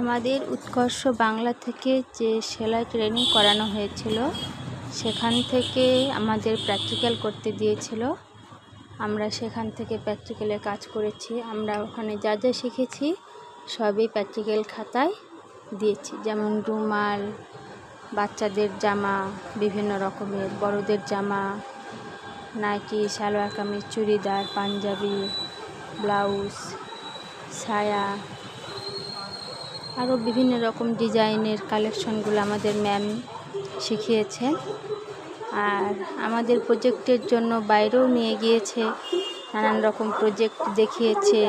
আমাদের উৎকর্ষ বাংলা থেকে যে সেলাই ট্রেনিং করানো হয়েছিল সেখান থেকে আমাদের প্র্যাকটিক্যাল করতে দিয়েছিল। আমরা সেখান থেকে প্র্যাকটিক্যালে কাজ করেছি। আমরা ওখানে যা যা শিখেছি সবই প্র্যাকটিক্যাল খাতায় দিয়েছি, যেমন রুমাল, বাচ্চাদের জামা, বিভিন্ন রকমের বড়দের জামা, নাইটি, সালোয়ার কামিজ, চুড়িদার, পাঞ্জাবি, ব্লাউজ, সায়া, আরও বিভিন্ন রকম ডিজাইনের কালেকশনগুলো আমাদের ম্যাম শিখিয়েছেন। আর আমাদের প্রজেক্টের জন্য বাইরেও নিয়ে গিয়েছে, নানান রকম প্রজেক্ট দেখিয়েছে,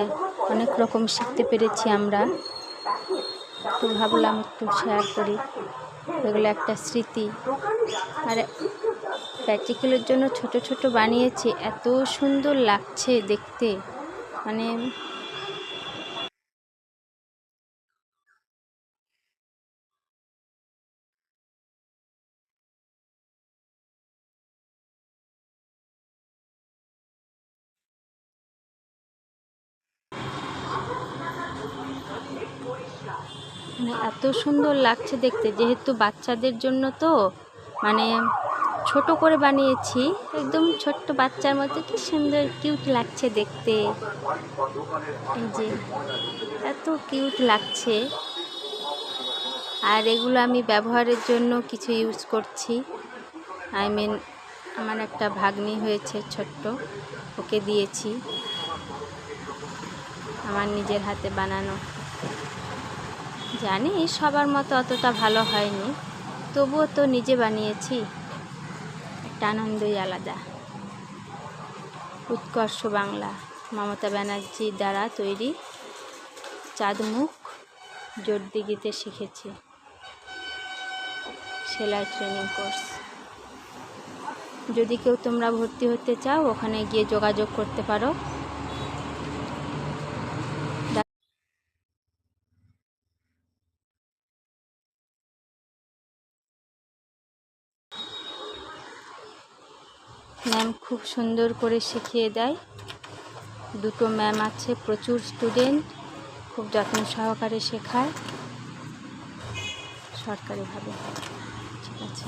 অনেক রকম শিখতে পেরেছি আমরা। তো ভাবলাম একটু শেয়ার করি, এগুলো একটা স্মৃতি। আর প্র্যাকটিক্যালের জন্য ছোট ছোট বানিয়েছি, এত সুন্দর লাগছে দেখতে, মানে এত সুন্দর লাগছে দেখতে। যেহেতু বাচ্চাদের জন্য তো মানে ছোট করে বানিয়েছি, একদম ছোট্ট বাচ্চার মতো কি সুন্দর কিউট লাগছে দেখতে। এই যে এত কিউট লাগছে। আর এগুলো আমি ব্যবহারের জন্য কিছু ইউজ করছি। আমার একটা ভাগ্নি হয়েছে ছোট্ট, ওকে দিয়েছি। আমার নিজের হাতে বানানো, জানি সবার মতো অতটা ভালো হয়নি, তবুও তো নিজে বানিয়েছি, একটা আনন্দই আলাদা। উৎকর্ষ বাংলা মমতা ব্যানার্জির দ্বারা তৈরি চাঁদমুখ জোরদিঘিতে শিখেছি সেলাই ট্রেনিং কোর্স। যদি কেউ তোমরা ভর্তি হতে চাও, ওখানে গিয়ে যোগাযোগ করতে পারো। ম্যাম খুব সুন্দর করে শিখিয়ে দেয়। দুটো ম্যাম আছে, প্রচুর স্টুডেন্ট, খুব যত্ন সহকারে শেখায় সরকারিভাবে। ঠিক আছে।